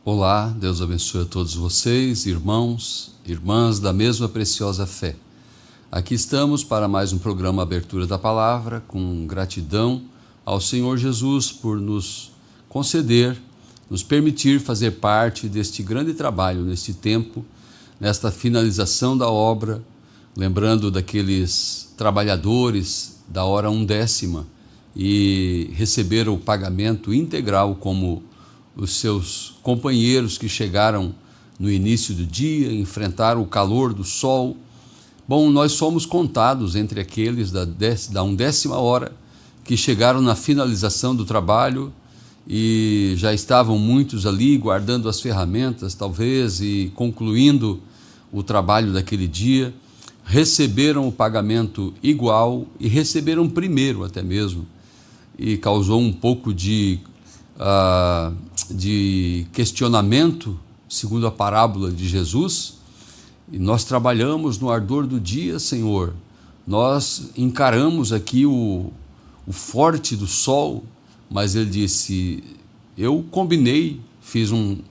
Olá, Deus abençoe a todos vocês, irmãos, irmãs da mesma preciosa fé. Aqui estamos para mais um programa Abertura da Palavra, com gratidão ao Senhor Jesus por nos conceder, nos permitir fazer parte deste grande trabalho neste tempo, nesta finalização da obra, lembrando daqueles trabalhadores da hora undécima e receberam o pagamento integral como os seus companheiros que chegaram no início do dia, enfrentaram o calor do sol. Bom, nós somos contados entre aqueles da undécima hora que chegaram na finalização do trabalho e já estavam muitos ali guardando as ferramentas, talvez, e concluindo o trabalho daquele dia, receberam o pagamento igual e receberam primeiro até mesmo, e causou um pouco de questionamento, segundo a parábola de Jesus. E nós trabalhamos no ardor do dia, Senhor, nós encaramos aqui o forte do sol, mas ele disse: eu combinei, fiz um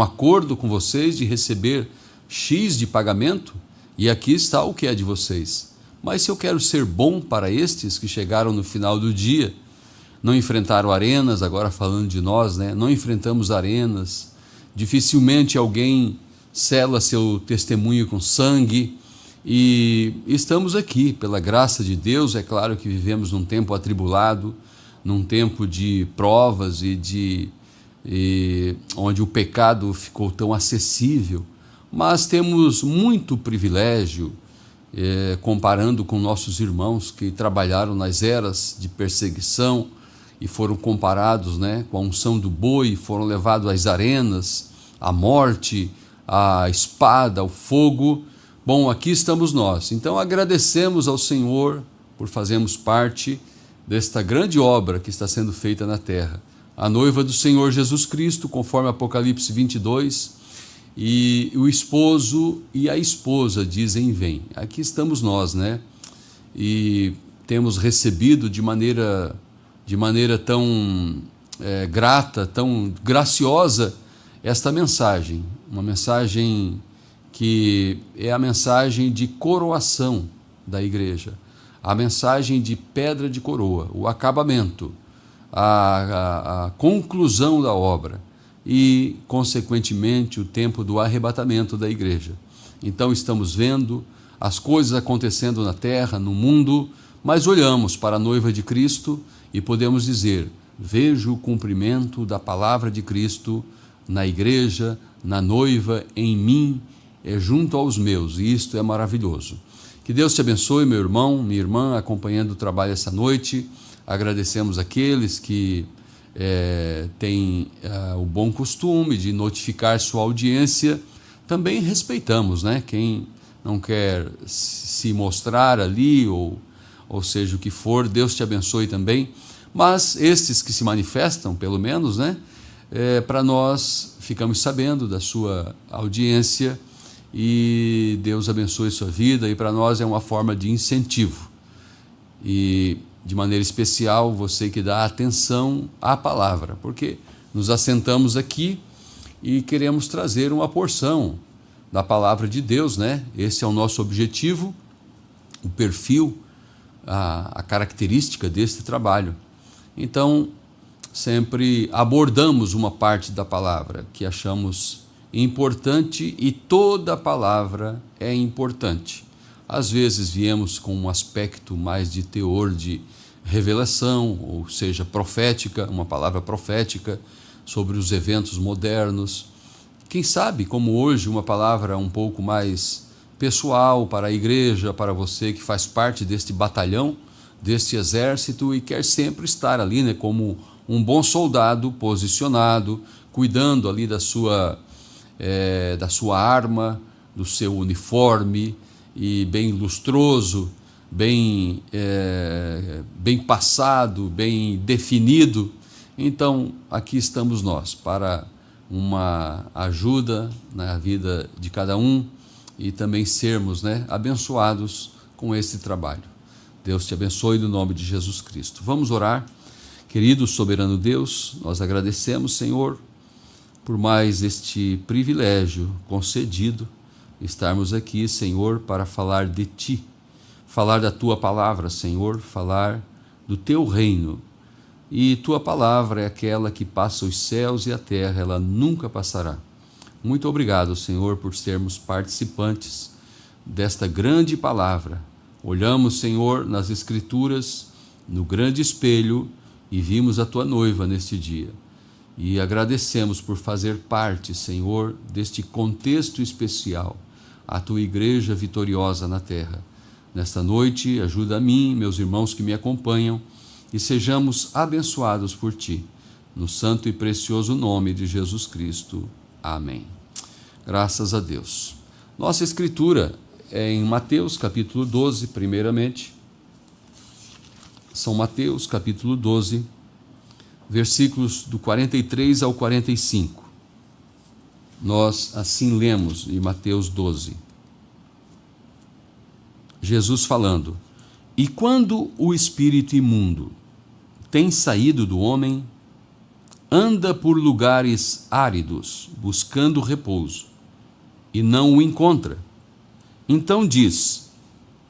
acordo com vocês de receber X de pagamento, e aqui está o que é de vocês. Mas se eu quero ser bom para estes que chegaram no final do dia, não enfrentaram arenas, agora falando de nós, né? Não enfrentamos arenas, dificilmente alguém sela seu testemunho com sangue, e estamos aqui pela graça de Deus. É claro que vivemos num tempo atribulado, num tempo de provas onde o pecado ficou tão acessível, mas temos muito privilégio, comparando com nossos irmãos que trabalharam nas eras de perseguição e foram comparados, né, com a unção do boi, foram levados às arenas, à morte, à espada, ao fogo. Bom, aqui estamos nós. Então agradecemos ao Senhor por fazermos parte desta grande obra que está sendo feita na terra. A noiva do Senhor Jesus Cristo, conforme Apocalipse 22, e o esposo e a esposa dizem: vem. Aqui estamos nós, né? E temos recebido de maneira tão grata, tão graciosa, esta mensagem, uma mensagem que é a mensagem de coroação da igreja, a mensagem de pedra de coroa, o acabamento, a conclusão da obra e, consequentemente, o tempo do arrebatamento da igreja. Então estamos vendo as coisas acontecendo na terra, no mundo, mas olhamos para a noiva de Cristo e podemos dizer: vejo o cumprimento da palavra de Cristo na igreja, na noiva, em mim, junto aos meus, e isto é maravilhoso. Que Deus te abençoe, meu irmão, minha irmã, acompanhando o trabalho essa noite. Agradecemos aqueles que têm o bom costume de notificar sua audiência. Também respeitamos, né? Quem não quer se mostrar ali, ou seja, o que for, Deus te abençoe também. Mas estes que se manifestam, pelo menos, né? Para nós, ficamos sabendo da sua audiência, e Deus abençoe sua vida, e para nós é uma forma de incentivo. E, de maneira especial, você que dá atenção à palavra, porque nos assentamos aqui e queremos trazer uma porção da palavra de Deus, né? Esse é o nosso objetivo, o perfil, a característica deste trabalho. Então, sempre abordamos uma parte da palavra que achamos importante, e toda a palavra é importante. Às vezes viemos com um aspecto mais de teor de revelação, ou seja, profética, uma palavra profética sobre os eventos modernos. Quem sabe, como hoje, uma palavra um pouco mais pessoal para a igreja, para você que faz parte deste batalhão, deste exército e quer sempre estar ali, né, como um bom soldado posicionado, cuidando ali da sua arma, do seu uniforme, e bem lustroso, bem passado, bem definido. Então, aqui estamos nós para uma ajuda na vida de cada um e também sermos, né, abençoados com esse trabalho. Deus te abençoe no nome de Jesus Cristo. Vamos orar. Querido soberano Deus, nós agradecemos, Senhor, por mais este privilégio concedido, estarmos aqui, Senhor, para falar de Ti, falar da Tua palavra, Senhor, falar do Teu reino. E Tua palavra é aquela que passa os céus e a terra, ela nunca passará. Muito obrigado, Senhor, por sermos participantes desta grande palavra. Olhamos, Senhor, nas Escrituras, no grande espelho, e vimos a Tua noiva neste dia. E agradecemos por fazer parte, Senhor, deste contexto especial, a Tua igreja vitoriosa na terra. Nesta noite, ajuda a mim, meus irmãos que me acompanham, e sejamos abençoados por Ti, no santo e precioso nome de Jesus Cristo. Amém. Graças a Deus. Nossa escritura é em Mateus, capítulo 12, primeiramente. São Mateus, capítulo 12, versículos do 43 ao 45. Nós assim lemos em Mateus 12. Jesus falando: E quando o espírito imundo tem saído do homem, anda por lugares áridos, buscando repouso, e não o encontra. Então diz: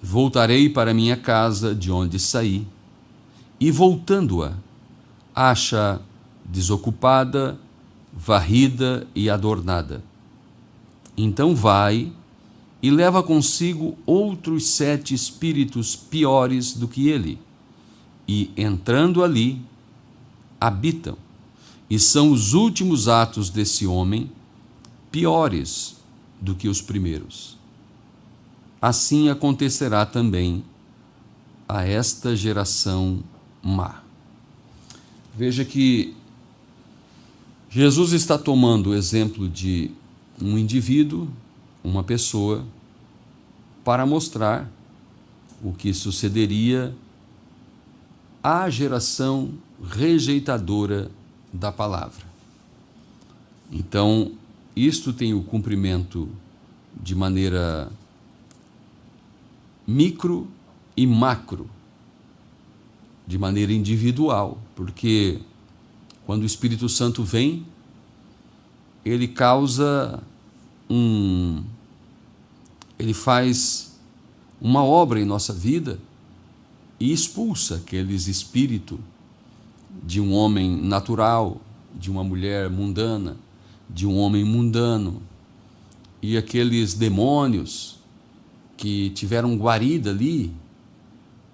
Voltarei para minha casa de onde saí. E voltando-a, acha desocupada, varrida e adornada. Então vai e leva consigo outros 7 espíritos piores do que ele, e, entrando ali, habitam. E são os últimos atos desse homem piores do que os primeiros. Assim acontecerá também a esta geração má. Veja que Jesus está tomando o exemplo de um indivíduo, uma pessoa, para mostrar o que sucederia à geração rejeitadora da palavra. Então, isto tem o cumprimento de maneira micro e macro, de maneira individual, porque quando o Espírito Santo vem, ele causa ele faz uma obra em nossa vida e expulsa aqueles espíritos de um homem natural, de uma mulher mundana, de um homem mundano, e aqueles demônios que tiveram guarida ali,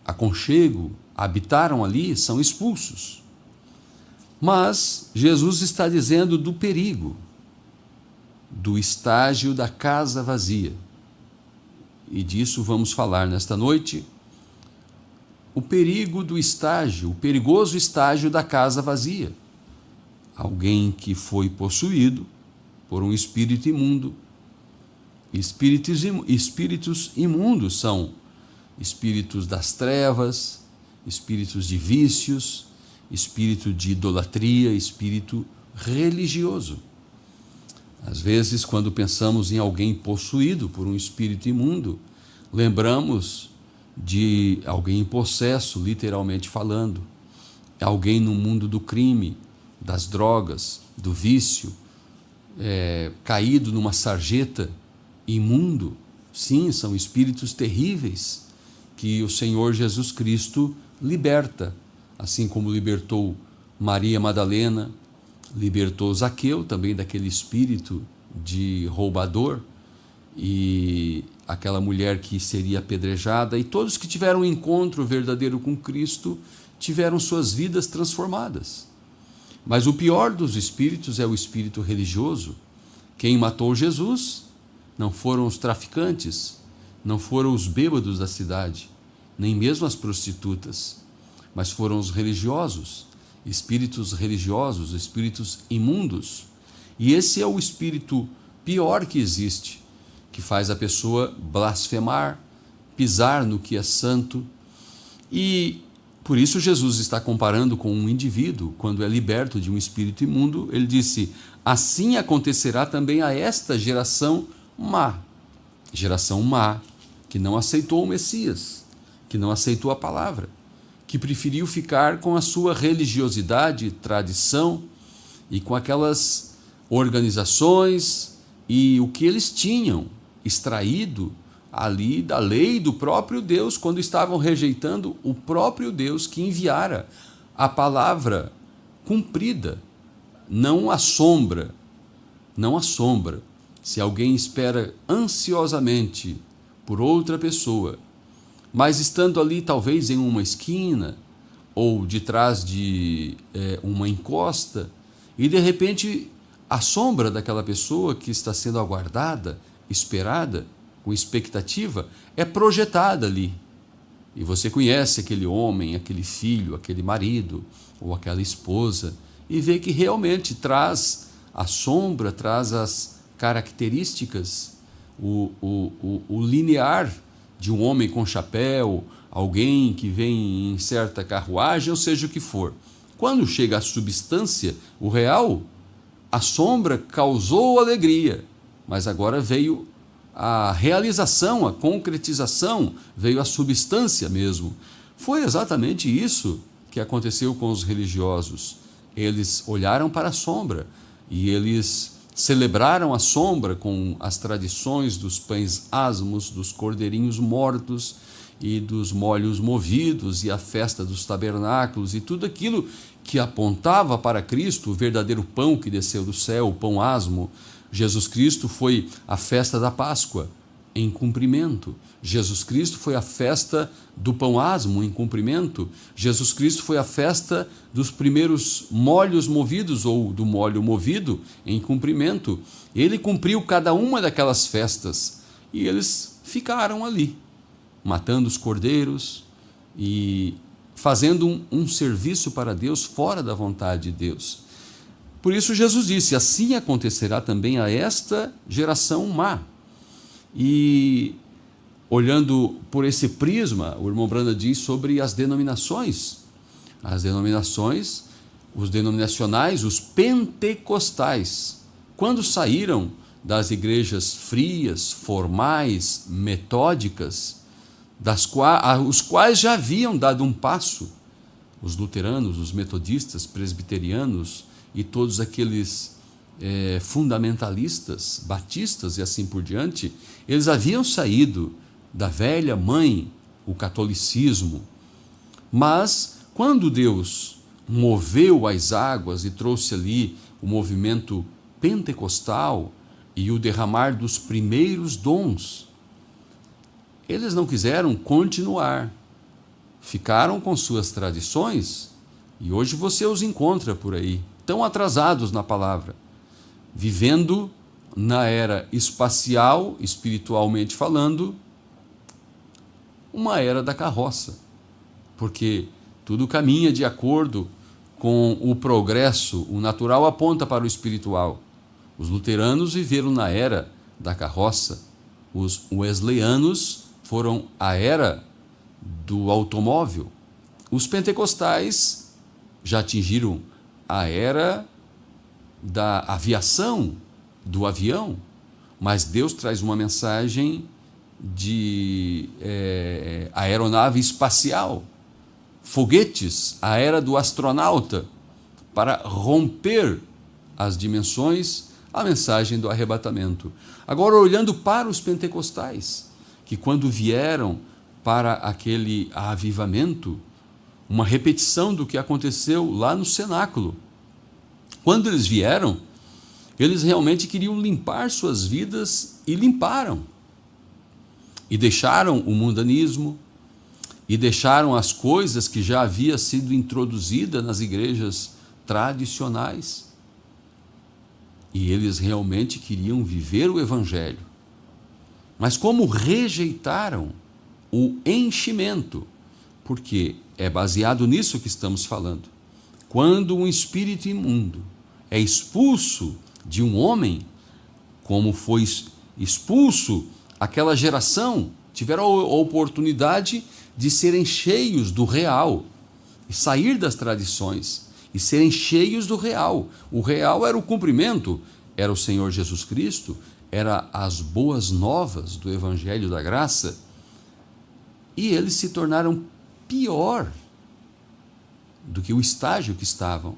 aconchego, habitaram ali, são expulsos. Mas Jesus está dizendo do perigo, do estágio da casa vazia. E disso vamos falar nesta noite. O perigo do estágio, o perigoso estágio da casa vazia. Alguém que foi possuído por um espírito imundo. Espíritos imundos são espíritos das trevas, espíritos de vícios, espírito de idolatria, espírito religioso. Às vezes, quando pensamos em alguém possuído por um espírito imundo, lembramos de alguém em possesso, literalmente falando, alguém no mundo do crime, das drogas, do vício, caído numa sarjeta, imundo. Sim, são espíritos terríveis que o Senhor Jesus Cristo liberta, assim como libertou Maria Madalena, libertou Zaqueu também daquele espírito de roubador, e aquela mulher que seria apedrejada, e todos que tiveram um encontro verdadeiro com Cristo tiveram suas vidas transformadas. Mas o pior dos espíritos é o espírito religioso. Quem matou Jesus não foram os traficantes, não foram os bêbados da cidade, nem mesmo as prostitutas, mas foram os religiosos, espíritos religiosos, espíritos imundos. E esse é o espírito pior que existe, que faz a pessoa blasfemar, pisar no que é santo. E por isso Jesus está comparando com um indivíduo, quando é liberto de um espírito imundo, ele disse: assim acontecerá também a esta geração má. Geração má, que não aceitou o Messias, que não aceitou a palavra, que preferiu ficar com a sua religiosidade, tradição, e com aquelas organizações e o que eles tinham extraído ali da lei do próprio Deus, quando estavam rejeitando o próprio Deus que enviara a palavra cumprida. Não a sombra, não a sombra. Se alguém espera ansiosamente por outra pessoa, mas estando ali talvez em uma esquina ou de trás de uma encosta, e de repente a sombra daquela pessoa que está sendo aguardada, esperada, com expectativa, é projetada ali. E você conhece aquele homem, aquele filho, aquele marido ou aquela esposa e vê que realmente traz a sombra, traz as características, o linear de um homem com chapéu, alguém que vem em certa carruagem, ou seja o que for. Quando chega a substância, o real, a sombra causou alegria, mas agora veio a realização, a concretização, veio a substância mesmo. Foi exatamente isso que aconteceu com os religiosos. Eles olharam para a sombra e eles celebraram a sombra com as tradições dos pães asmos, dos cordeirinhos mortos e dos molhos movidos e a festa dos tabernáculos e tudo aquilo que apontava para Cristo, o verdadeiro pão que desceu do céu, o pão asmo. Jesus Cristo foi a festa da Páscoa em cumprimento. Jesus Cristo foi a festa do pão asmo em cumprimento. Jesus Cristo foi a festa dos primeiros molhos movidos ou do molho movido em cumprimento. Ele cumpriu cada uma daquelas festas e eles ficaram ali, matando os cordeiros e fazendo um serviço para Deus fora da vontade de Deus. Por isso Jesus disse, assim acontecerá também a esta geração má. E olhando por esse prisma, o irmão Branda diz sobre as denominações. As denominações, os denominacionais, os pentecostais, quando saíram das igrejas frias, formais, metódicas, os quais já haviam dado um passo, os luteranos, os metodistas, presbiterianos e todos aqueles fundamentalistas, batistas e assim por diante, eles haviam saído da velha mãe, o catolicismo. Mas quando Deus moveu as águas e trouxe ali o movimento pentecostal e o derramar dos primeiros dons, eles não quiseram continuar, ficaram com suas tradições e hoje você os encontra por aí, tão atrasados na palavra, vivendo na era espacial, espiritualmente falando, uma era da carroça, porque tudo caminha de acordo com o progresso, o natural aponta para o espiritual. Os luteranos viveram na era da carroça, os wesleyanos foram a era do automóvel, os pentecostais já atingiram a era da aviação, do avião, mas Deus traz uma mensagem de aeronave espacial, foguetes, a era do astronauta, para romper as dimensões, a mensagem do arrebatamento. Agora, olhando para os pentecostais, que quando vieram para aquele avivamento, uma repetição do que aconteceu lá no cenáculo. Quando eles vieram, eles realmente queriam limpar suas vidas e limparam. E deixaram o mundanismo, e deixaram as coisas que já havia sido introduzida nas igrejas tradicionais. E eles realmente queriam viver o evangelho. Mas como rejeitaram o enchimento, porque é baseado nisso que estamos falando. Quando um espírito imundo é expulso de um homem, como foi expulso aquela geração, tiveram a oportunidade de serem cheios do real, e sair das tradições, e serem cheios do real. O real era o cumprimento, era o Senhor Jesus Cristo, era as boas novas do Evangelho da Graça, e eles se tornaram pior do que o estágio que estavam.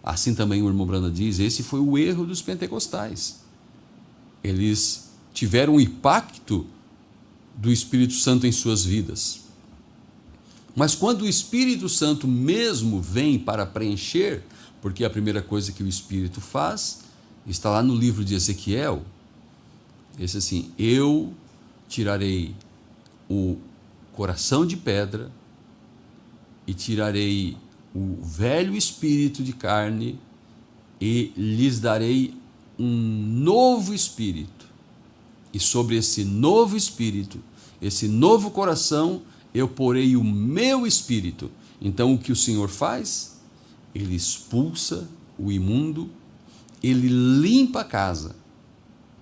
Assim também o irmão Branda diz, esse foi o erro dos pentecostais. Eles tiveram um impacto do Espírito Santo em suas vidas. Mas quando o Espírito Santo mesmo vem para preencher, porque a primeira coisa que o Espírito faz, está lá no livro de Ezequiel, diz assim, eu tirarei o coração de pedra e tirarei o velho espírito de carne e lhes darei um novo espírito. E sobre esse novo espírito, esse novo coração, eu porei o meu espírito. Então o que o Senhor faz? Ele expulsa o imundo, ele limpa a casa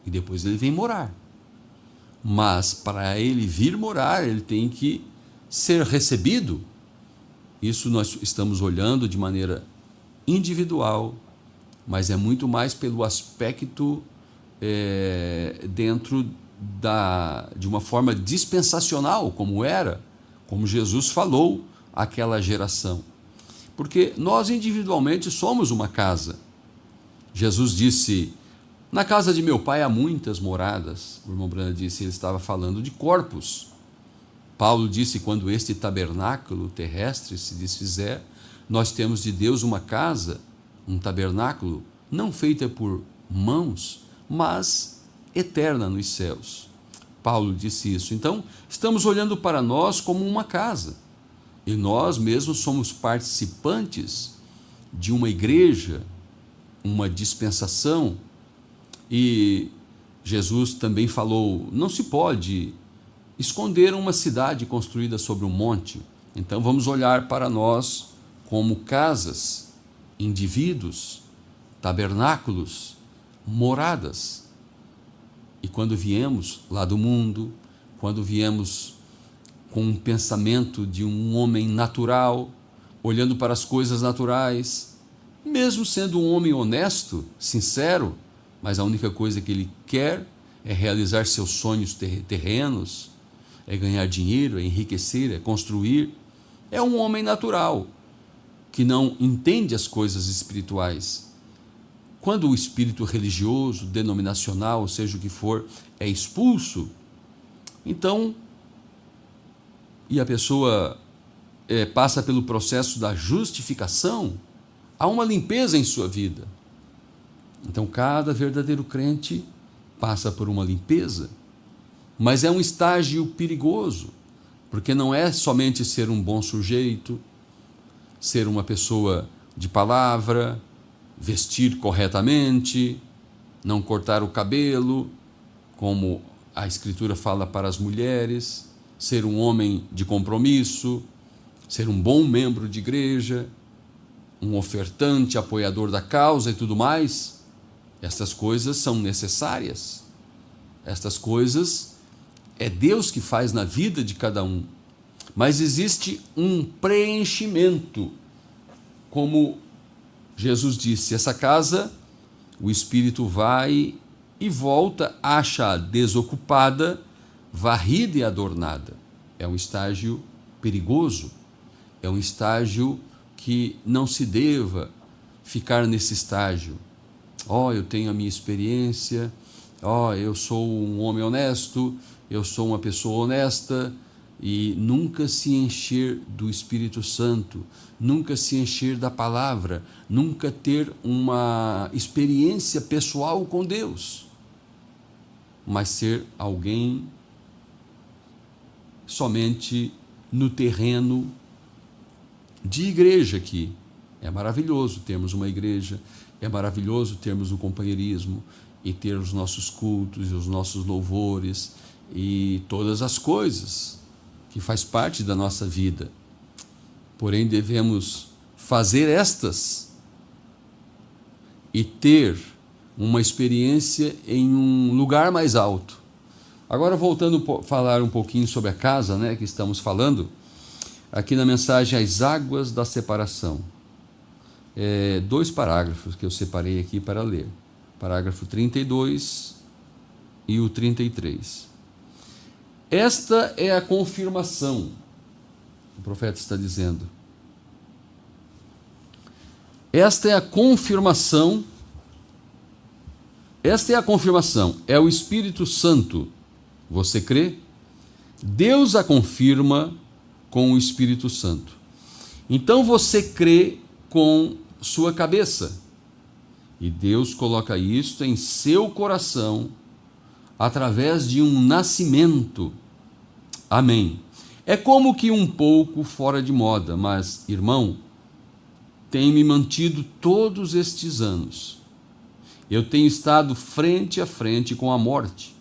e depois ele vem morar. Mas para ele vir morar, ele tem que ser recebido. Isso nós estamos olhando de maneira individual, mas é muito mais pelo aspecto dentro de uma forma dispensacional, como Jesus falou àquela geração. Porque nós individualmente somos uma casa. Jesus disse, na casa de meu pai há muitas moradas. O irmão Branda disse, ele estava falando de corpos. Paulo disse, quando este tabernáculo terrestre se desfizer, nós temos de Deus uma casa, um tabernáculo, não feita por mãos, mas eterna nos céus. Paulo disse isso. Então, estamos olhando para nós como uma casa. E nós mesmos somos participantes de uma igreja, uma dispensação. E Jesus também falou, não se pode esconder uma cidade construída sobre um monte. Então vamos olhar para nós como casas, indivíduos, tabernáculos, moradas. E quando viemos lá do mundo, quando viemos com um pensamento de um homem natural, olhando para as coisas naturais, mesmo sendo um homem honesto, sincero, mas a única coisa que ele quer é realizar seus sonhos terrenos, é ganhar dinheiro, é enriquecer, é construir. É um homem natural, que não entende as coisas espirituais. Quando o espírito religioso, denominacional, seja o que for, é expulso, então, e a pessoa passa pelo processo da justificação, há uma limpeza em sua vida. Então, cada verdadeiro crente passa por uma limpeza, mas é um estágio perigoso, porque não é somente ser um bom sujeito, ser uma pessoa de palavra, vestir corretamente, não cortar o cabelo, como a Escritura fala para as mulheres, ser um homem de compromisso, ser um bom membro de igreja, um ofertante, apoiador da causa e tudo mais. Estas coisas são necessárias. Estas coisas é Deus que faz na vida de cada um. Mas existe um preenchimento, como Jesus disse, essa casa, o Espírito vai e volta, acha desocupada, varrida e adornada. É um estágio perigoso, é um estágio que não se deva ficar nesse estágio. Eu tenho a minha experiência, eu sou um homem honesto, eu sou uma pessoa honesta, e nunca se encher do Espírito Santo, nunca se encher da palavra, nunca ter uma experiência pessoal com Deus, mas ser alguém somente no terreno de igreja aqui. É maravilhoso termos uma igreja, é maravilhoso termos um companheirismo e ter os nossos cultos e os nossos louvores e todas as coisas que faz parte da nossa vida. Porém, devemos fazer estas e ter uma experiência em um lugar mais alto. Agora, voltando a falar um pouquinho sobre a casa, que estamos falando, aqui na mensagem As Águas da Separação. 2 parágrafos que eu separei aqui para ler. Parágrafo 32 e o 33. Esta é a confirmação, o profeta está dizendo. Esta é a confirmação. Esta é a confirmação, é o Espírito Santo. Você crê? Deus a confirma com o Espírito Santo. Então você crê com sua cabeça. E Deus coloca isto em seu coração através de um nascimento. Amém. É como que um pouco fora de moda, mas, irmão, tem me mantido todos estes anos. Eu tenho estado frente a frente com a morte.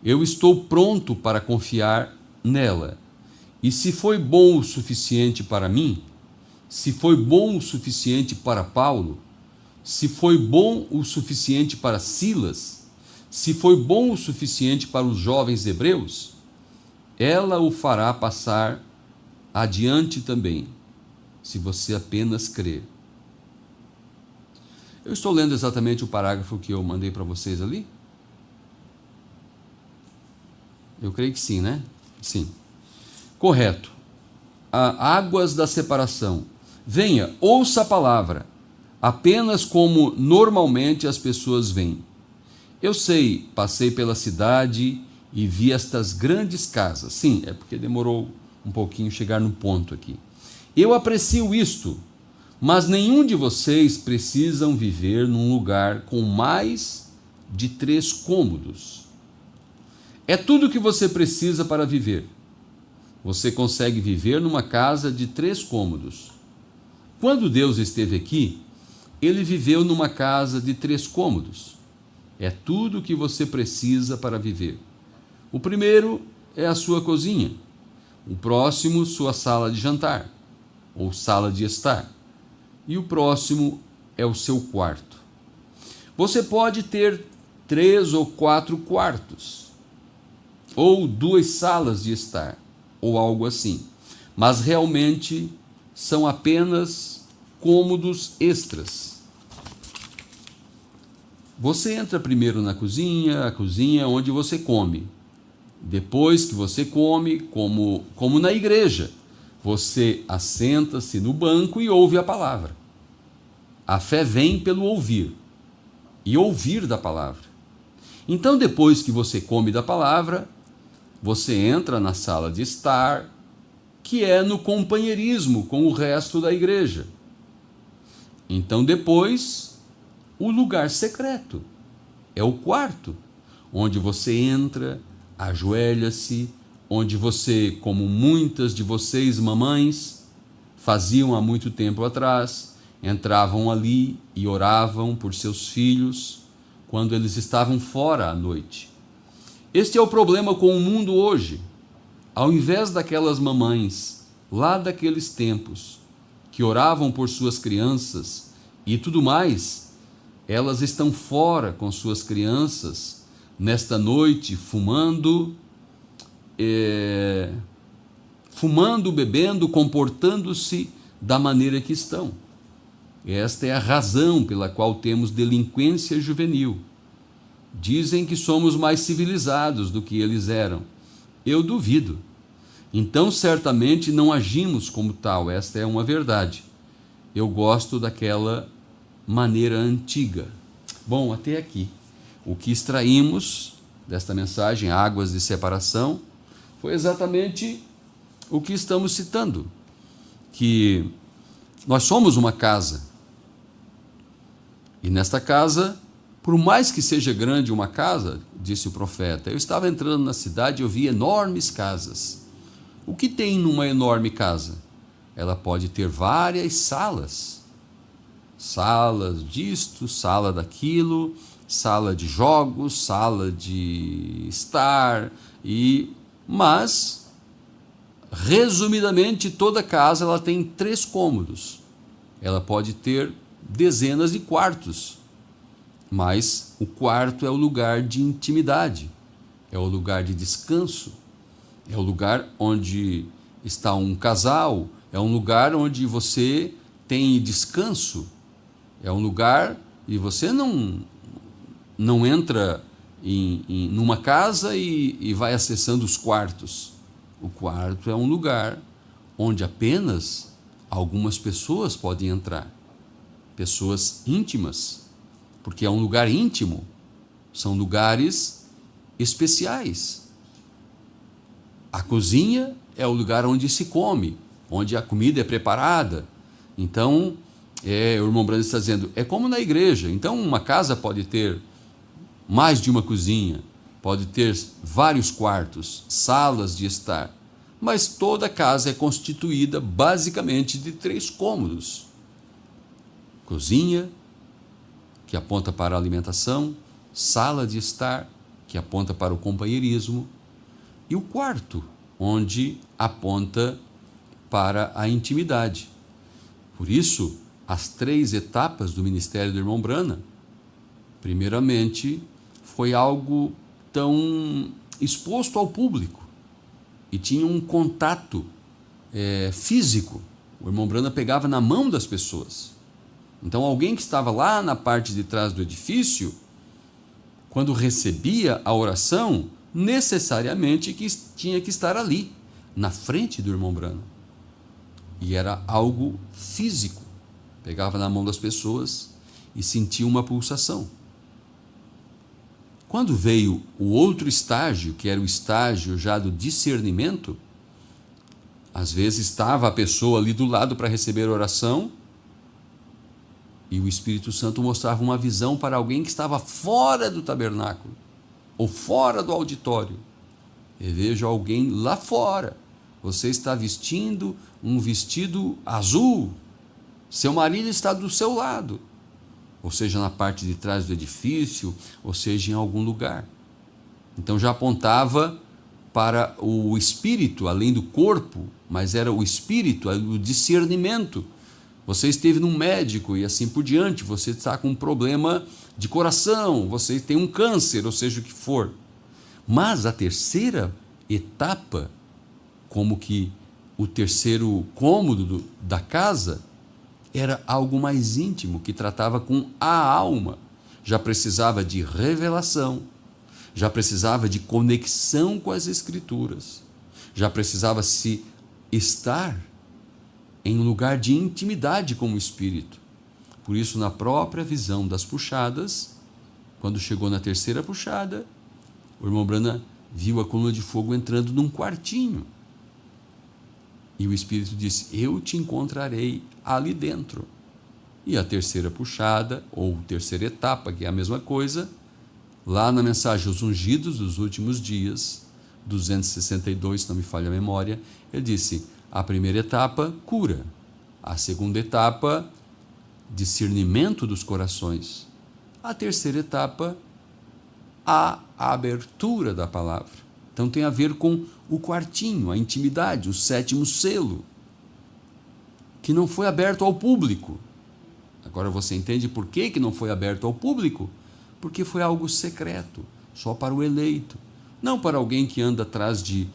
Eu estou pronto para confiar nela. E se foi bom o suficiente para mim, se foi bom o suficiente para Paulo, se foi bom o suficiente para Silas, se foi bom o suficiente para os jovens hebreus, ela o fará passar adiante também, se você apenas crer. Eu estou lendo exatamente o parágrafo que eu mandei para vocês ali? Eu creio que sim, né? Sim. Correto. Águas da separação. Venha, ouça a palavra, apenas como normalmente as pessoas veem. Eu sei, passei pela cidade e vi estas grandes casas. Sim, é porque demorou um pouquinho chegar no ponto aqui. Eu aprecio isto, mas nenhum de vocês precisam viver num lugar com mais de 3 cômodos. É tudo o que você precisa para viver. Você consegue viver numa casa de 3 cômodos. Quando Deus esteve aqui, ele viveu numa casa de 3 cômodos. É tudo o que você precisa para viver. O primeiro é a sua cozinha. O próximo, sua sala de jantar, ou sala de estar. E o próximo é o seu quarto. Você pode ter 3 ou 4 quartos, ou 2 salas de estar, ou algo assim. Mas realmente são apenas cômodos extras. Você entra primeiro na cozinha, a cozinha é onde você come. Depois que você come, como na igreja, você assenta-se no banco e ouve a palavra. A fé vem pelo ouvir, e ouvir da palavra. Então, depois que você come da palavra, você entra na sala de estar, que é no companheirismo com o resto da igreja. Então, depois, o lugar secreto é o quarto, onde você entra, ajoelha-se, onde você, como muitas de vocês, mamães, faziam há muito tempo atrás, entravam ali e oravam por seus filhos quando eles estavam fora à noite. Este é o problema com o mundo hoje. Ao invés daquelas mamães, lá daqueles tempos, que oravam por suas crianças e tudo mais, elas estão fora com suas crianças, nesta noite, fumando, bebendo, comportando-se da maneira que estão. Esta é a razão pela qual temos delinquência juvenil. Dizem que somos mais civilizados do que eles eram. Eu duvido. Então, certamente não agimos como tal, esta é uma verdade. Eu gosto daquela maneira antiga. Bom, até aqui. O que extraímos desta mensagem, águas de separação, foi exatamente o que estamos citando, que nós somos uma casa. E nesta casa, por mais que seja grande uma casa, disse o profeta, eu estava entrando na cidade e eu vi enormes casas. O que tem numa enorme casa? Ela pode ter várias salas. Salas disto, sala daquilo, sala de jogos, sala de estar, mas, resumidamente, toda casa ela tem 3 cômodos. Ela pode ter dezenas de quartos, mas o quarto é o lugar de intimidade, é o lugar de descanso, é o lugar onde está um casal, é um lugar onde você tem descanso, é um lugar e você não entra numa casa e vai acessando os quartos. O quarto é um lugar onde apenas algumas pessoas podem entrar. pessoas íntimas, porque é um lugar íntimo, são lugares especiais. A cozinha é o lugar onde se come, onde a comida é preparada. Então, o irmão Brando está dizendo, é como na igreja. Então, uma casa pode ter mais de uma cozinha, pode ter vários quartos, salas de estar, mas toda casa é constituída basicamente de 3 cômodos. Cozinha, que aponta para a alimentação, sala de estar, que aponta para o companheirismo, e o quarto, onde aponta para a intimidade. Por isso, as 3 etapas do ministério do irmão Brana, primeiramente, foi algo tão exposto ao público e tinha um contato físico. O irmão Brana pegava na mão das pessoas. Então, alguém que estava lá na parte de trás do edifício, quando recebia a oração, necessariamente tinha que estar ali, na frente do irmão Brana. E era algo físico. Pegava na mão das pessoas e sentia uma pulsação. Quando veio o outro estágio, que era o estágio já do discernimento, às vezes estava a pessoa ali do lado para receber a oração, e o Espírito Santo mostrava uma visão para alguém que estava fora do tabernáculo, ou fora do auditório. Eu vejo alguém lá fora. Você está vestindo um vestido azul. Seu marido está do seu lado. Ou seja, na parte de trás do edifício, ou seja, em algum lugar. Então já apontava para o espírito, além do corpo, mas era o espírito, o discernimento. Você esteve num médico e assim por diante, você está com um problema de coração, você tem um câncer, ou seja, o que for. Mas a terceira etapa, como que o terceiro cômodo da casa, era algo mais íntimo, que tratava com a alma. Já precisava de revelação, já precisava de conexão com as Escrituras, já precisava se estar em um lugar de intimidade com o Espírito. Por isso, na própria visão das puxadas, quando chegou na terceira puxada, o irmão Brana viu a coluna de fogo entrando num quartinho. E o Espírito disse, eu te encontrarei ali dentro. E a terceira puxada, ou terceira etapa, que é a mesma coisa, lá na mensagem Os Ungidos dos Últimos Dias, 262, se não me falha a memória, ele disse, a primeira etapa, cura. A segunda etapa, discernimento dos corações. A terceira etapa, a abertura da palavra. Então tem a ver com o quartinho, a intimidade, o 7º selo, que não foi aberto ao público. Agora você entende por que não foi aberto ao público? Porque foi algo secreto, só para o eleito. Não para alguém que anda atrás de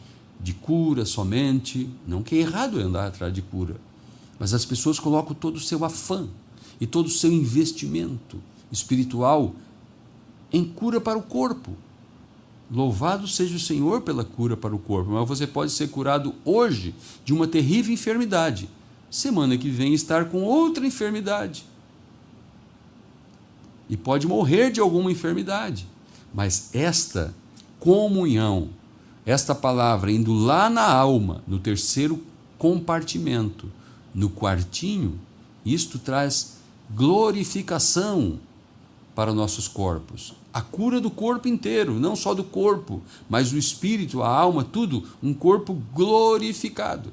cura somente. Não que é errado andar atrás de cura. Mas as pessoas colocam todo o seu afã e todo o seu investimento espiritual em cura para o corpo. Louvado seja o Senhor pela cura para o corpo, mas você pode ser curado hoje de uma terrível enfermidade, semana que vem estar com outra enfermidade, e pode morrer de alguma enfermidade, mas esta comunhão, esta palavra indo lá na alma, no terceiro compartimento, no quartinho, isto traz glorificação para nossos corpos. A cura do corpo inteiro, não só do corpo, mas o espírito, a alma, tudo, um corpo glorificado.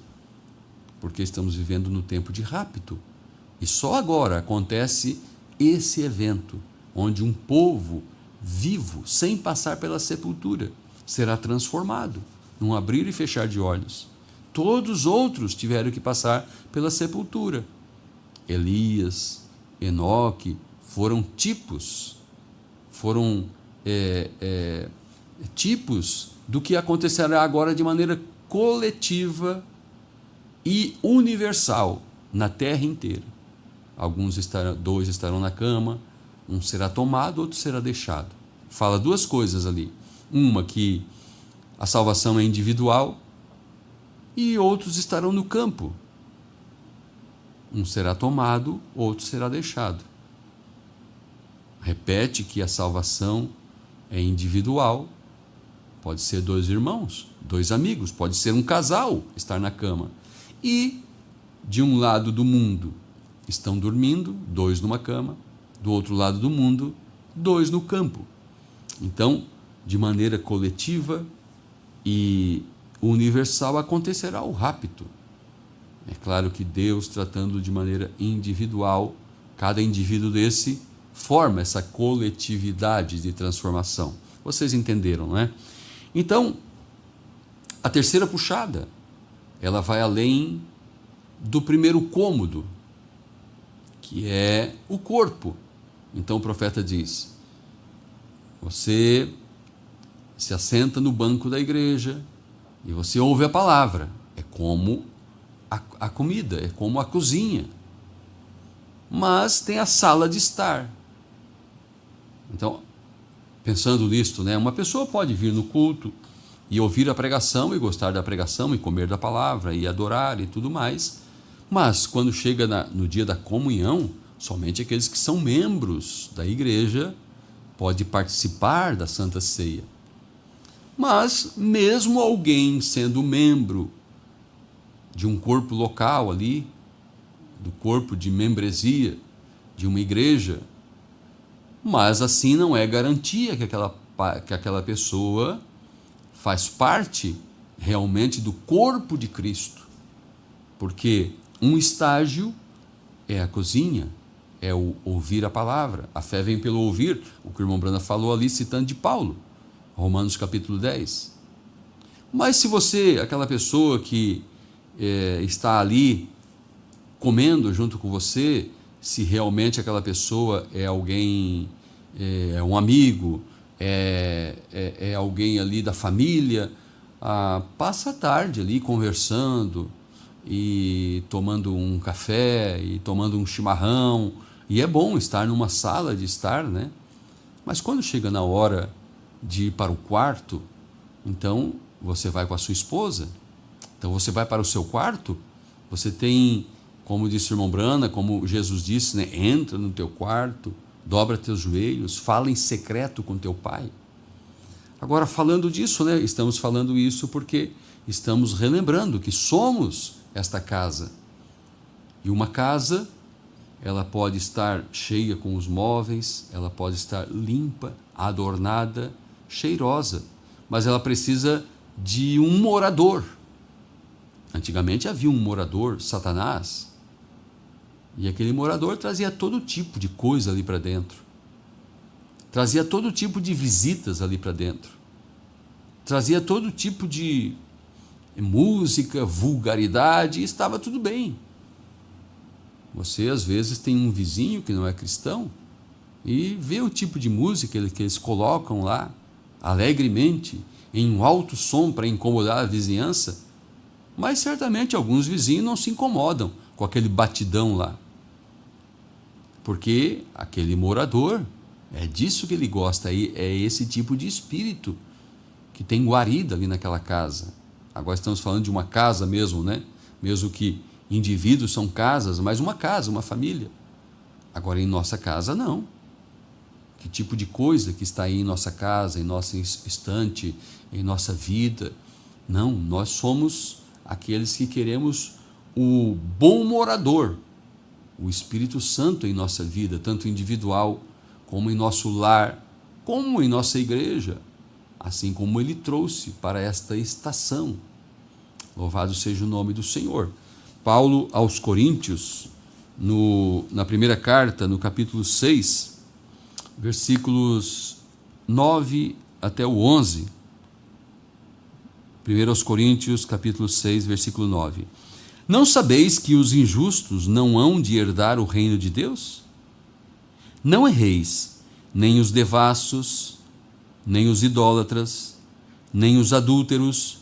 Porque estamos vivendo no tempo de rapto. E só agora acontece esse evento, onde um povo vivo, sem passar pela sepultura, será transformado, num abrir e fechar de olhos. Todos os outros tiveram que passar pela sepultura. Elias, Enoque, foram tipos, tipos do que acontecerá agora de maneira coletiva e universal na terra inteira. Dois estarão na cama, um será tomado, outro será deixado. Fala duas coisas ali. Uma, que a salvação é individual, e outros estarão no campo. Um será tomado, outro será deixado. Repete que a salvação é individual. Pode ser 2 irmãos, 2 amigos, pode ser um casal estar na cama. E de um lado do mundo estão dormindo, 2 numa cama, do outro lado do mundo, 2 no campo. Então, de maneira coletiva e universal, acontecerá o rapto. É claro que Deus, tratando de maneira individual, cada indivíduo desse forma essa coletividade de transformação. Vocês entenderam, não é? Então, a terceira puxada, ela vai além do primeiro cômodo, que é o corpo. Então o profeta diz: você se assenta no banco da igreja e você ouve a palavra. É como a comida, é como a cozinha. Mas tem a sala de estar. Então, pensando nisto, né, uma pessoa pode vir no culto e ouvir a pregação e gostar da pregação e comer da palavra e adorar e tudo mais, mas quando chega no dia da comunhão, somente aqueles que são membros da igreja podem participar da Santa Ceia. Mas mesmo alguém sendo membro de um corpo local ali, do corpo de membresia de uma igreja, mas assim não é garantia que aquela pessoa faz parte realmente do corpo de Cristo, porque um estágio é a cozinha, é o ouvir a palavra. A fé vem pelo ouvir, o que o irmão Branda falou ali, citando de Paulo, Romanos capítulo 10. Mas se você, aquela pessoa que está ali comendo junto com você, se realmente aquela pessoa é alguém, é um amigo, é alguém ali da família, passa a tarde ali conversando e tomando um café e tomando um chimarrão, e é bom estar numa sala de estar, né? Mas quando chega na hora de ir para o quarto, então você vai com a sua esposa, então você vai para o seu quarto, você tem, como disse o irmão Brana, como Jesus disse, né? Entra no teu quarto, dobra teus joelhos, fala em secreto com teu pai. Agora, falando disso, né? Estamos falando isso porque estamos relembrando que somos esta casa. E uma casa, ela pode estar cheia com os móveis, ela pode estar limpa, adornada, cheirosa, mas ela precisa de um morador. Antigamente havia um morador, Satanás, e aquele morador trazia todo tipo de coisa ali para dentro, trazia todo tipo de visitas ali para dentro, trazia todo tipo de música, vulgaridade, e estava tudo bem. Você às vezes tem um vizinho que não é cristão e vê o tipo de música que eles colocam lá, alegremente, em um alto som para incomodar a vizinhança, mas certamente alguns vizinhos não se incomodam com aquele batidão lá, porque aquele morador, é disso que ele gosta, é esse tipo de espírito que tem guarida ali naquela casa. Agora estamos falando de uma casa mesmo, né? Mesmo que indivíduos são casas, mas uma casa, uma família. Agora em nossa casa não. Que tipo de coisa que está aí em nossa casa, em nossa estante, em nossa vida? Não, nós somos aqueles que queremos o bom morador, o Espírito Santo em nossa vida, tanto individual como em nosso lar, como em nossa igreja, assim como ele trouxe para esta estação. Louvado seja o nome do Senhor. Paulo aos Coríntios, na primeira carta, no capítulo 6, versículos 9 até o 11. 1 aos Coríntios, capítulo 6, versículo 9. Não sabeis que os injustos não hão de herdar o reino de Deus? Não erreis, nem os devassos, nem os idólatras, nem os adúlteros,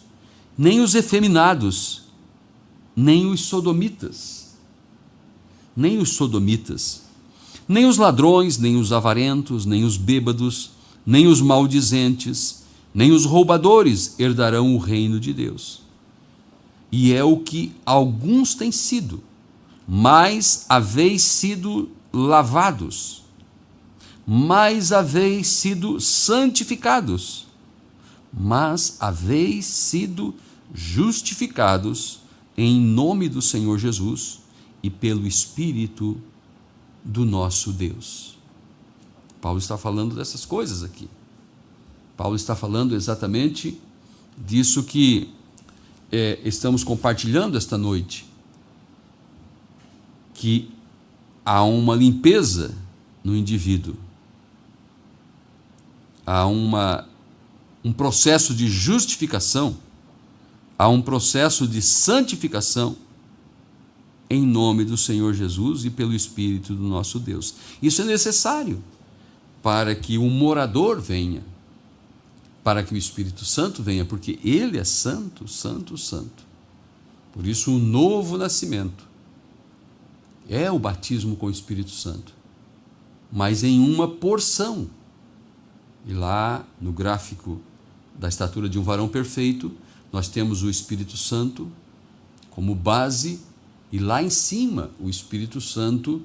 nem os efeminados, nem os sodomitas, nem os ladrões, nem os avarentos, nem os bêbados, nem os maldizentes, nem os roubadores herdarão o reino de Deus. E é o que alguns têm sido, mas haveis sido lavados, mas haveis sido santificados, mas haveis sido justificados em nome do Senhor Jesus e pelo Espírito do nosso Deus. Paulo está falando dessas coisas aqui. Paulo está falando exatamente disso que estamos compartilhando esta noite, que há uma limpeza no indivíduo, há um processo de justificação, há um processo de santificação em nome do Senhor Jesus e pelo Espírito do nosso Deus. Isso é necessário para que o morador venha, para que o Espírito Santo venha, porque Ele é santo, santo, santo. Por isso, o novo nascimento é o batismo com o Espírito Santo, mas em uma porção. E lá no gráfico da estatura de um varão perfeito, nós temos o Espírito Santo como base e lá em cima o Espírito Santo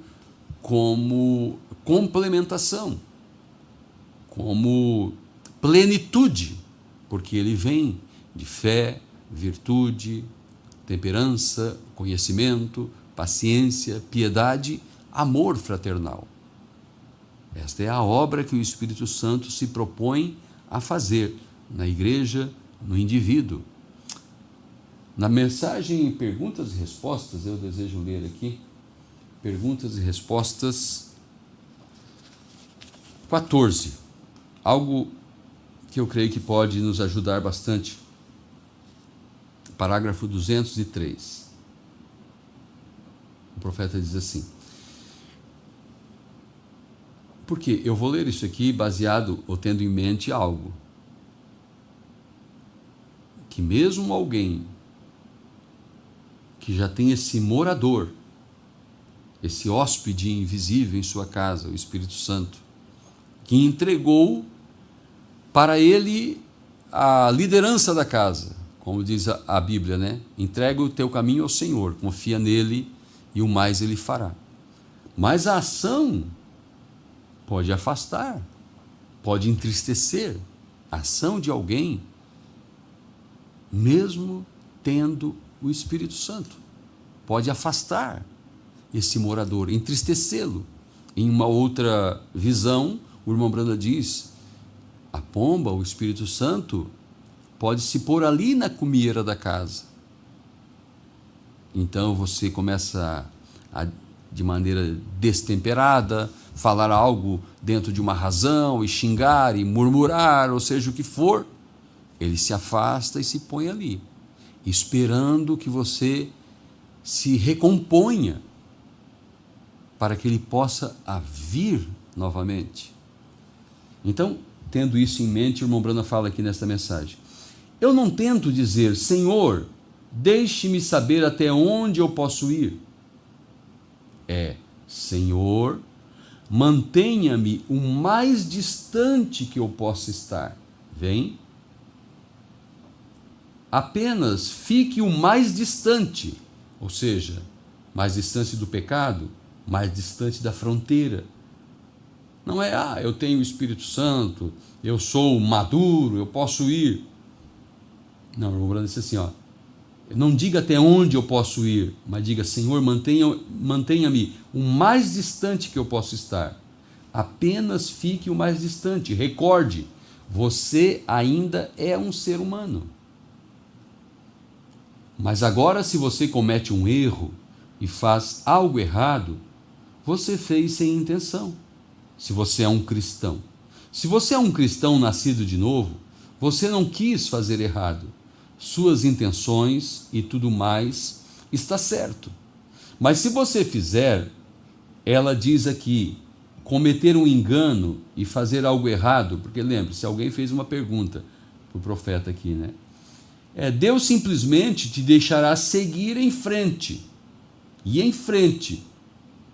como complementação, como plenitude, porque ele vem de fé, virtude, temperança, conhecimento, paciência, piedade, amor fraternal. Esta é a obra que o Espírito Santo se propõe a fazer na igreja, no indivíduo. Na mensagem Perguntas e Respostas, eu desejo ler aqui, Perguntas e Respostas 14, algo que eu creio que pode nos ajudar bastante. Parágrafo 203. O profeta diz assim, porque eu vou ler isso aqui baseado ou tendo em mente algo, que mesmo alguém que já tem esse morador, esse hóspede invisível em sua casa, o Espírito Santo, que entregou para ele a liderança da casa, como diz a Bíblia, né? Entrega o teu caminho ao Senhor, confia nele e o mais ele fará. Mas a ação pode afastar, pode entristecer. A ação de alguém, mesmo tendo o Espírito Santo, pode afastar esse morador, entristecê-lo. Em uma outra visão, o irmão Branda diz, a pomba, o Espírito Santo, pode se pôr ali na cumieira da casa. Então você começa de maneira destemperada, falar algo dentro de uma razão, e xingar, e murmurar, ou seja, o que for, ele se afasta e se põe ali, esperando que você se recomponha, para que ele possa vir novamente. Então, tendo isso em mente, o irmão Brana fala aqui nesta mensagem, eu não tento dizer, Senhor, deixe-me saber até onde eu posso ir. Senhor, mantenha-me o mais distante que eu possa estar. Vem. Apenas fique o mais distante, ou seja, mais distante do pecado, mais distante da fronteira. Não é, eu tenho o Espírito Santo, eu sou maduro, eu posso ir. Não, o irmão Brando disse assim, não diga até onde eu posso ir, mas diga, Senhor, mantenha-me o mais distante que eu posso estar. Apenas fique o mais distante. Recorde, você ainda é um ser humano. Mas agora, se você comete um erro e faz algo errado, você fez sem intenção. Se você é um cristão. Se você é um cristão nascido de novo, você não quis fazer errado. Suas intenções e tudo mais está certo. Mas se você fizer, ela diz aqui, cometer um engano e fazer algo errado, porque lembre-se, alguém fez uma pergunta para o profeta aqui, né? Deus simplesmente te deixará seguir em frente. E em frente.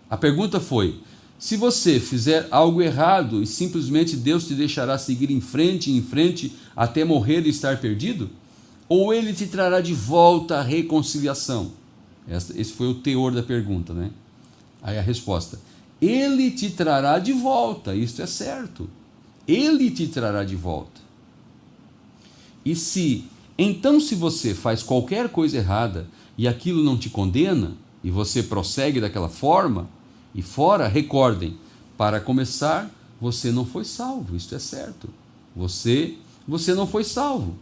A pergunta foi, se você fizer algo errado e simplesmente Deus te deixará seguir em frente, até morrer e estar perdido? Ou Ele te trará de volta a reconciliação? Esse foi o teor da pergunta, né? Aí a resposta: Ele te trará de volta, isto é certo. Ele te trará de volta. Então, se você faz qualquer coisa errada e aquilo não te condena, e você prossegue daquela forma, e fora, recordem, para começar, você não foi salvo, isto é certo. Você não foi salvo.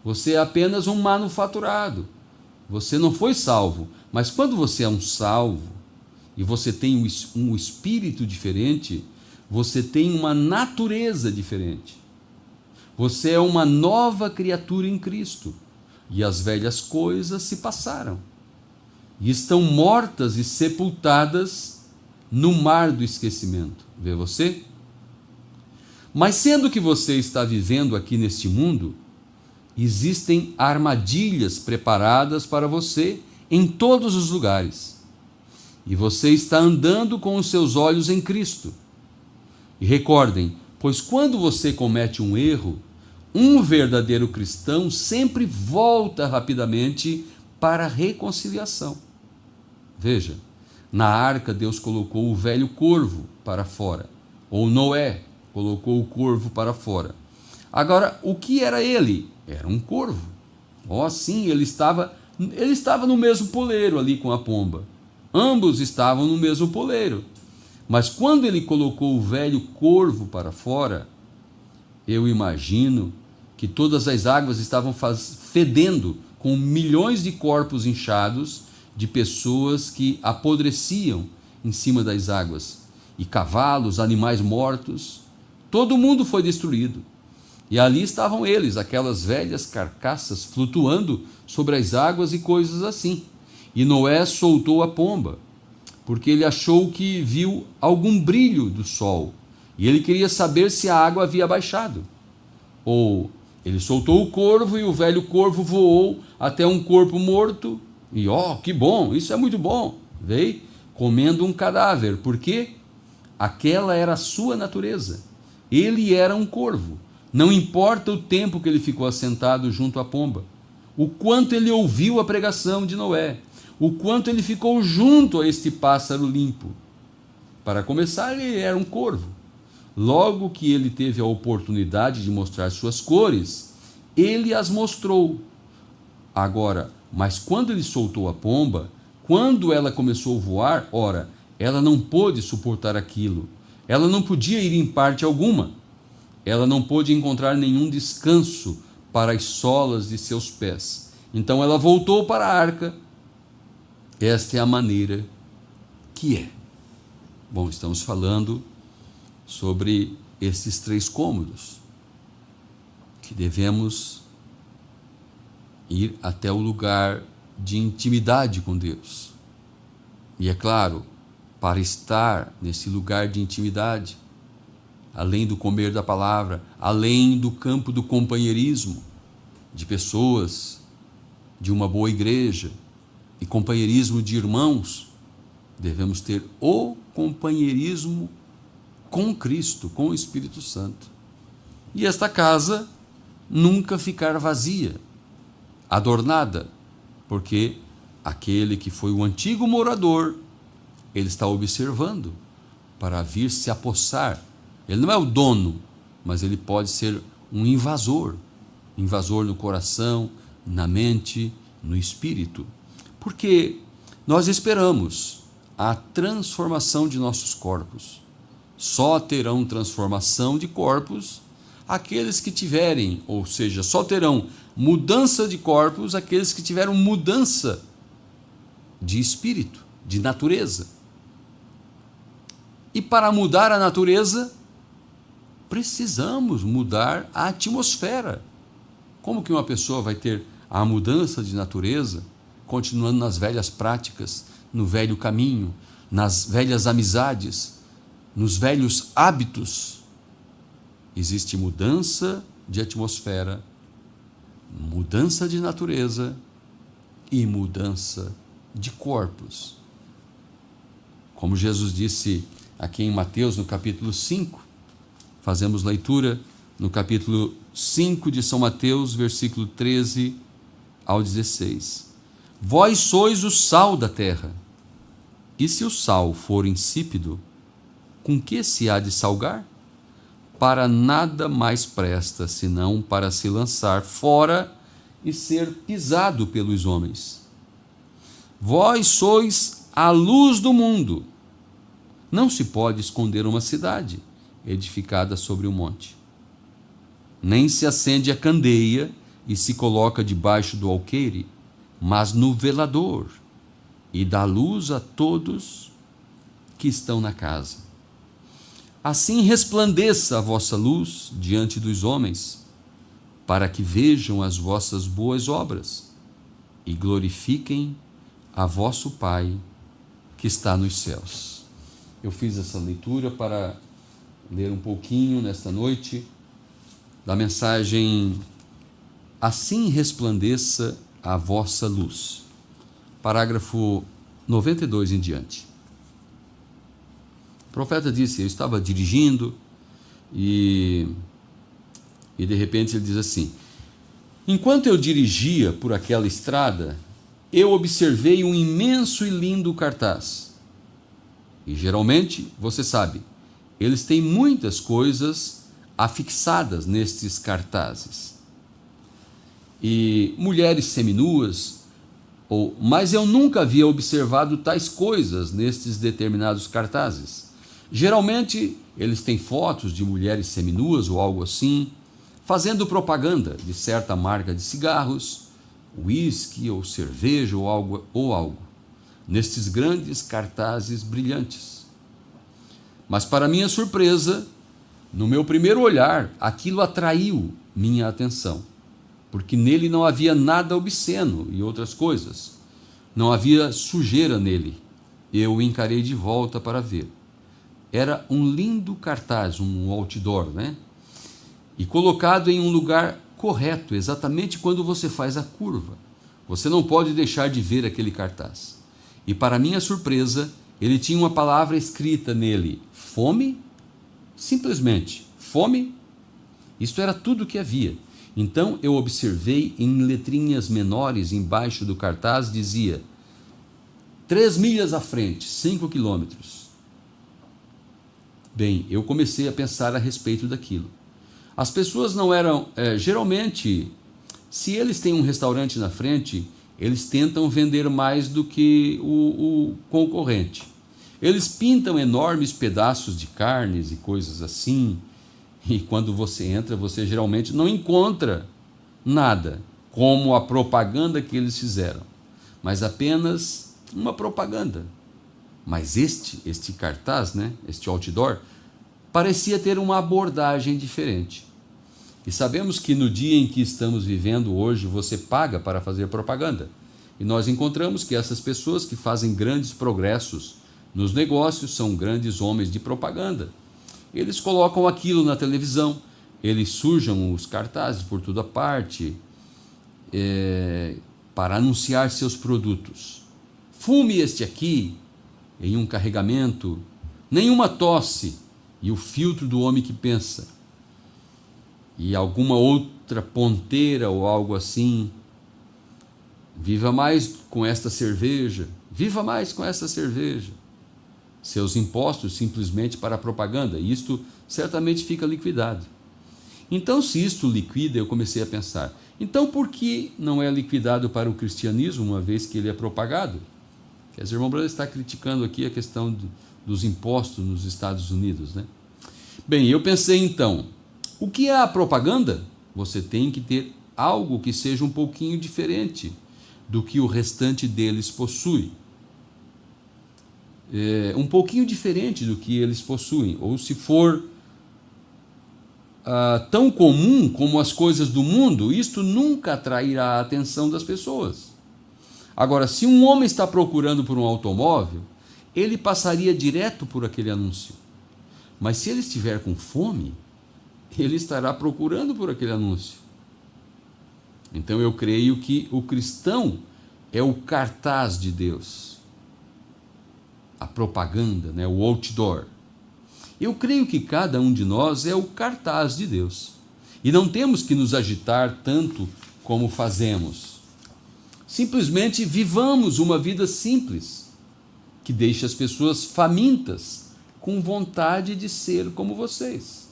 Você é apenas um manufaturado. Você não foi salvo. Mas quando você é um salvo, e você tem um espírito diferente, você tem uma natureza diferente. Você é uma nova criatura em Cristo, e as velhas coisas se passaram, e estão mortas e sepultadas no mar do esquecimento. Vê você? Mas sendo que você está vivendo aqui neste mundo, existem armadilhas preparadas para você em todos os lugares, e você está andando com os seus olhos em Cristo. E recordem, pois quando você comete um erro, um verdadeiro cristão sempre volta rapidamente para a reconciliação. Veja, na arca Deus colocou o velho corvo para fora, ou Noé colocou o corvo para fora. Agora, o que era ele? Era um corvo. Sim, ele estava no mesmo poleiro ali com a pomba. Ambos estavam no mesmo poleiro. Mas quando ele colocou o velho corvo para fora, eu imagino que todas as águas estavam fedendo com milhões de corpos inchados de pessoas que apodreciam em cima das águas, e cavalos, animais mortos, todo mundo foi destruído. E ali estavam eles, aquelas velhas carcaças flutuando sobre as águas e coisas assim. E Noé soltou a pomba, porque ele achou que viu algum brilho do sol, e ele queria saber se a água havia baixado. Ou ele soltou o corvo, e o velho corvo voou até um corpo morto, e que bom, isso é muito bom, veio comendo um cadáver, porque aquela era a sua natureza. Ele era um corvo, não importa o tempo que ele ficou assentado junto à pomba, o quanto ele ouviu a pregação de Noé, o quanto ele ficou junto a este pássaro limpo. Para começar, ele era um corvo. Logo que ele teve a oportunidade de mostrar suas cores, ele as mostrou. Agora, mas quando ele soltou a pomba, quando ela começou a voar, ela não pôde suportar aquilo. Ela não podia ir em parte alguma. Ela não pôde encontrar nenhum descanso para as solas de seus pés. Então ela voltou para a arca. Esta é a maneira que é. Bom, estamos falando sobre esses 3 cômodos, que devemos ir até o lugar de intimidade com Deus. E é claro, para estar nesse lugar de intimidade, além do comer da palavra, além do campo do companheirismo, de pessoas, de uma boa igreja, e companheirismo de irmãos, devemos ter o companheirismo com Cristo, com o Espírito Santo. E esta casa nunca ficar vazia, adornada, porque aquele que foi o antigo morador, ele está observando para vir se apossar. Ele não é o dono, mas ele pode ser um invasor no coração, na mente, no espírito. Porque nós esperamos a transformação de nossos corpos. Só terão transformação de corpos aqueles que tiverem, ou seja, só terão mudança de corpos aqueles que tiveram mudança de espírito, de natureza. E para mudar a natureza, precisamos mudar a atmosfera. Como que uma pessoa vai ter a mudança de natureza continuando nas velhas práticas, no velho caminho, nas velhas amizades, nos velhos hábitos? Existe mudança de atmosfera, mudança de natureza e mudança de corpos. Como Jesus disse aqui em Mateus, no capítulo 5, fazemos leitura no capítulo 5 de São Mateus, versículo 13 ao 16. Vós sois o sal da terra. E se o sal for insípido, com que se há de salgar? Para nada mais presta, senão para se lançar fora e ser pisado pelos homens. Vós sois a luz do mundo. Não se pode esconder uma cidade edificada sobre um monte. Nem se acende a candeia e se coloca debaixo do alqueire, mas no velador, e dá luz a todos que estão na casa. Assim resplandeça a vossa luz diante dos homens, para que vejam as vossas boas obras e glorifiquem a vosso Pai que está nos céus. Eu fiz essa leitura para ler um pouquinho nesta noite da mensagem Assim resplandeça a vossa luz. Parágrafo 92 em diante. O profeta disse: eu estava dirigindo e de repente ele diz assim: enquanto eu dirigia por aquela estrada, eu observei um imenso e lindo cartaz. E geralmente, você sabe, eles têm muitas coisas afixadas nestes cartazes. E mulheres seminuas, mas eu nunca havia observado tais coisas nestes determinados cartazes. Geralmente, eles têm fotos de mulheres seminuas ou algo assim, fazendo propaganda de certa marca de cigarros, uísque ou cerveja ou algo, nestes grandes cartazes brilhantes. Mas, para minha surpresa, no meu primeiro olhar, aquilo atraiu minha atenção, porque nele não havia nada obsceno e outras coisas. Não havia sujeira nele. Eu o encarei de volta para ver. Era um lindo cartaz, um outdoor, né? E colocado em um lugar correto, exatamente quando você faz a curva. Você não pode deixar de ver aquele cartaz. E, para minha surpresa, ele tinha uma palavra escrita nele: fome. Simplesmente, fome. Isto era tudo o que havia. Então eu observei em letrinhas menores embaixo do cartaz, dizia: 3 milhas à frente, 5 quilômetros. Bem, eu comecei a pensar a respeito daquilo. As pessoas não eram, geralmente, se eles têm um restaurante na frente, eles tentam vender mais do que o concorrente. Eles pintam enormes pedaços de carnes e coisas assim, e quando você entra, você geralmente não encontra nada, como a propaganda que eles fizeram, mas apenas uma propaganda. Mas este cartaz, né, este outdoor, parecia ter uma abordagem diferente. E sabemos que no dia em que estamos vivendo hoje, você paga para fazer propaganda. E nós encontramos que essas pessoas que fazem grandes progressos nos negócios são grandes homens de propaganda. Eles colocam aquilo na televisão, eles sujam os cartazes por toda parte para anunciar seus produtos. Fume este aqui, em um carregamento, nenhuma tosse, e o filtro do homem que pensa. E alguma outra ponteira ou algo assim. Viva mais com esta cerveja, viva mais com essa cerveja. Seus impostos simplesmente para a propaganda, e isto certamente fica liquidado. Então, se isto liquida, eu comecei a pensar, então por que não é liquidado para o cristianismo, uma vez que ele é propagado? Quer dizer, o irmão Branham está criticando aqui a questão dos impostos nos Estados Unidos, né? Bem, eu pensei então, o que é a propaganda? Você tem que ter algo que seja um pouquinho diferente do que o restante deles possui. Um pouquinho diferente do que eles possuem, ou se for tão comum como as coisas do mundo, isto nunca atrairá a atenção das pessoas. Agora, se um homem está procurando por um automóvel, ele passaria direto por aquele anúncio. Mas se ele estiver com fome, ele estará procurando por aquele anúncio. Então eu creio que o cristão é o cartaz de Deus. A propaganda, né? O outdoor. Eu creio que cada um de nós é o cartaz de Deus. E não temos que nos agitar tanto como fazemos. Simplesmente vivamos uma vida simples, que deixe as pessoas famintas, com vontade de ser como vocês.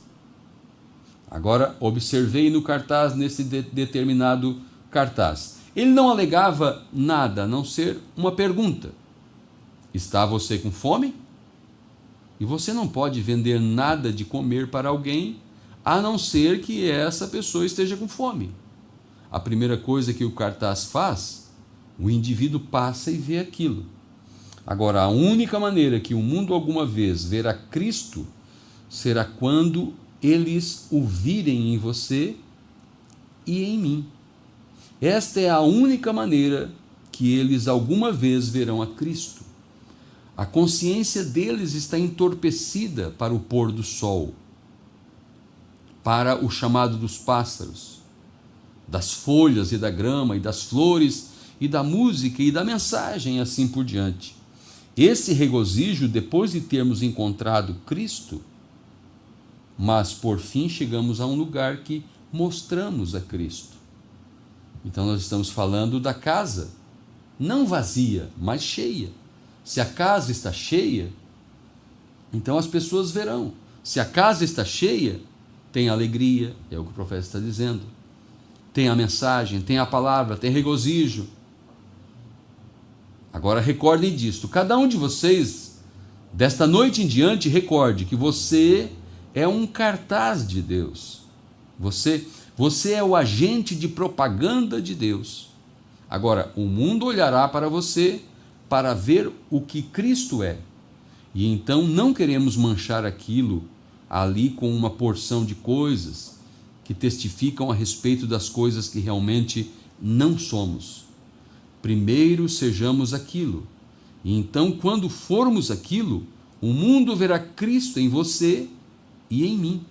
Agora, observei no cartaz, nesse determinado cartaz. Ele não alegava nada, a não ser uma pergunta. Está você com fome? E você não pode vender nada de comer para alguém, a não ser que essa pessoa esteja com fome. A primeira coisa que o cartaz faz, o indivíduo passa e vê aquilo. Agora, a única maneira que o mundo alguma vez verá Cristo será quando eles o virem em você e em mim. Esta é a única maneira que eles alguma vez verão a Cristo. A consciência deles está entorpecida para o pôr do sol, para o chamado dos pássaros, das folhas e da grama e das flores e da música e da mensagem, assim por diante. Esse regozijo depois de termos encontrado Cristo, mas por fim chegamos a um lugar que mostramos a Cristo. Então nós estamos falando da casa, não vazia, mas cheia. Se a casa está cheia, então as pessoas verão. Se a casa está cheia, tem alegria, é o que o profeta está dizendo. Tem a mensagem, tem a palavra, tem regozijo. Agora recordem disto, cada um de vocês, desta noite em diante, recorde que você é um cartaz de Deus. Você é o agente de propaganda de Deus. Agora, o mundo olhará para você para ver o que Cristo é. E então não queremos manchar aquilo ali com uma porção de coisas que testificam a respeito das coisas que realmente não somos. Primeiro sejamos aquilo. E então, quando formos aquilo, o mundo verá Cristo em você e em mim.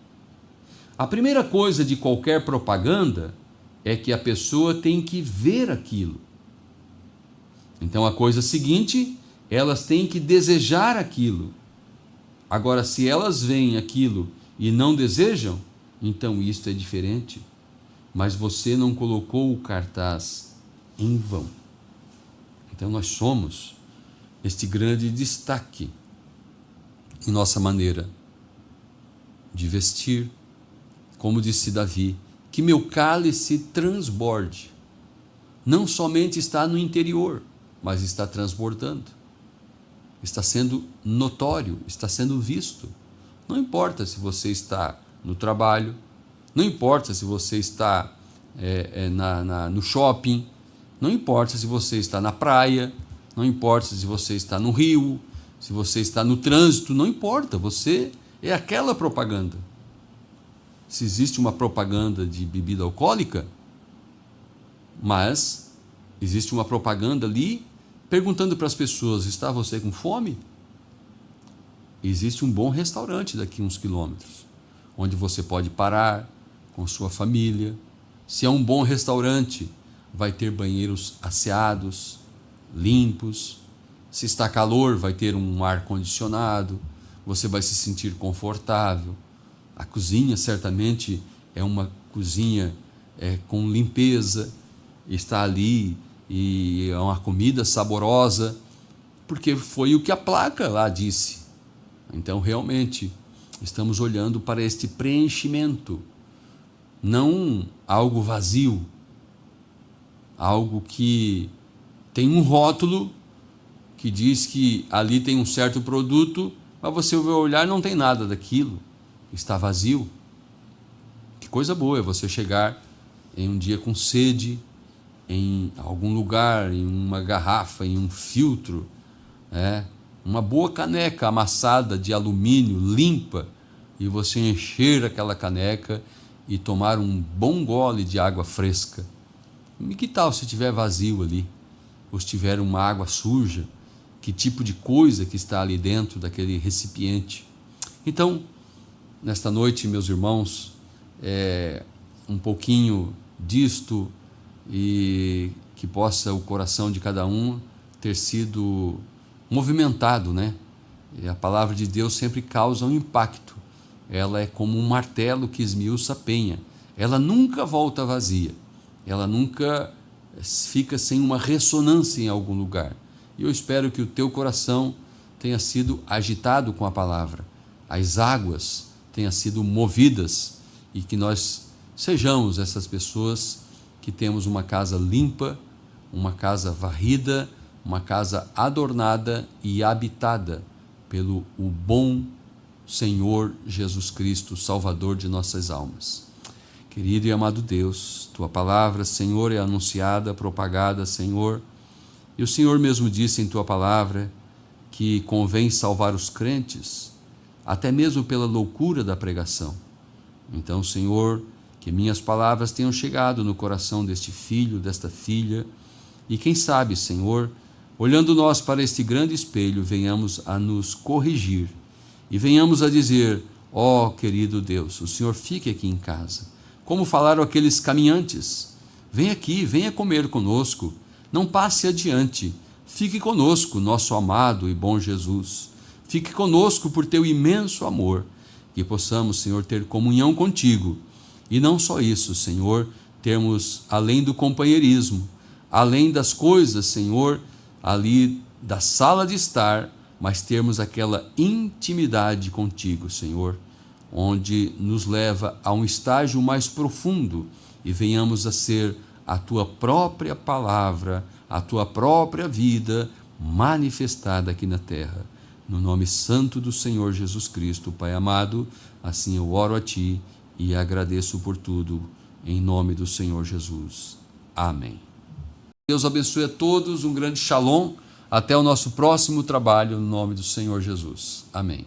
A primeira coisa de qualquer propaganda é que a pessoa tem que ver aquilo. Então, a coisa seguinte, elas têm que desejar aquilo. Agora, se elas veem aquilo e não desejam, então isto é diferente. Mas você não colocou o cartaz em vão. Então, nós somos este grande destaque em nossa maneira de vestir. Como disse Davi, que meu cálice transborde. Não somente está no interior, mas está transbordando. Está sendo notório, está sendo visto. Não importa se você está no trabalho, não importa se você está no shopping, não importa se você está na praia, não importa se você está no rio, se você está no trânsito, não importa, você é aquela propaganda. Se existe uma propaganda de bebida alcoólica, mas existe uma propaganda ali perguntando para as pessoas, está você com fome? Existe um bom restaurante daqui a uns quilômetros, onde você pode parar com sua família. Se é um bom restaurante, vai ter banheiros asseados, limpos. Se está calor, vai ter um ar-condicionado, você vai se sentir confortável. A cozinha certamente é uma cozinha com limpeza, está ali e é uma comida saborosa, porque foi o que a placa lá disse. Então, realmente, estamos olhando para este preenchimento, não algo vazio, algo que tem um rótulo que diz que ali tem um certo produto, mas você vai olhar e não tem nada daquilo. Está vazio. Que coisa boa é você chegar em um dia com sede, em algum lugar, em uma garrafa, em um filtro, uma boa caneca amassada de alumínio, limpa, e você encher aquela caneca e tomar um bom gole de água fresca. E que tal se tiver vazio ali? Ou se tiver uma água suja? Que tipo de coisa que está ali dentro daquele recipiente? Então, nesta noite, meus irmãos, um pouquinho disto, e que possa o coração de cada um ter sido movimentado, né? E a palavra de Deus sempre causa um impacto. Ela é como um martelo que esmiuça a penha. Ela nunca volta vazia. Ela nunca fica sem uma ressonância em algum lugar. E eu espero que o teu coração tenha sido agitado com a palavra, as águas tenham sido movidas e que nós sejamos essas pessoas que temos uma casa limpa, uma casa varrida, uma casa adornada e habitada pelo o bom Senhor Jesus Cristo, Salvador de nossas almas. Querido e amado Deus, tua palavra, Senhor, é anunciada, propagada, Senhor, e o Senhor mesmo disse em tua palavra que convém salvar os crentes, até mesmo pela loucura da pregação. Então, Senhor, que minhas palavras tenham chegado no coração deste filho, desta filha, e quem sabe, Senhor, olhando nós para este grande espelho, venhamos a nos corrigir e venhamos a dizer: ó querido Deus, o Senhor fique aqui em casa. Como falaram aqueles caminhantes: vem aqui, venha comer conosco, não passe adiante, fique conosco, nosso amado e bom Jesus. Fique conosco por teu imenso amor, que possamos, Senhor, ter comunhão contigo. E não só isso, Senhor, termos, além do companheirismo, além das coisas, Senhor, ali da sala de estar, mas termos aquela intimidade contigo, Senhor, onde nos leva a um estágio mais profundo e venhamos a ser a tua própria palavra, a tua própria vida manifestada aqui na terra. No nome santo do Senhor Jesus Cristo, Pai amado, assim eu oro a Ti e agradeço por tudo, em nome do Senhor Jesus. Amém. Deus abençoe a todos, um grande shalom, até o nosso próximo trabalho, no nome do Senhor Jesus. Amém.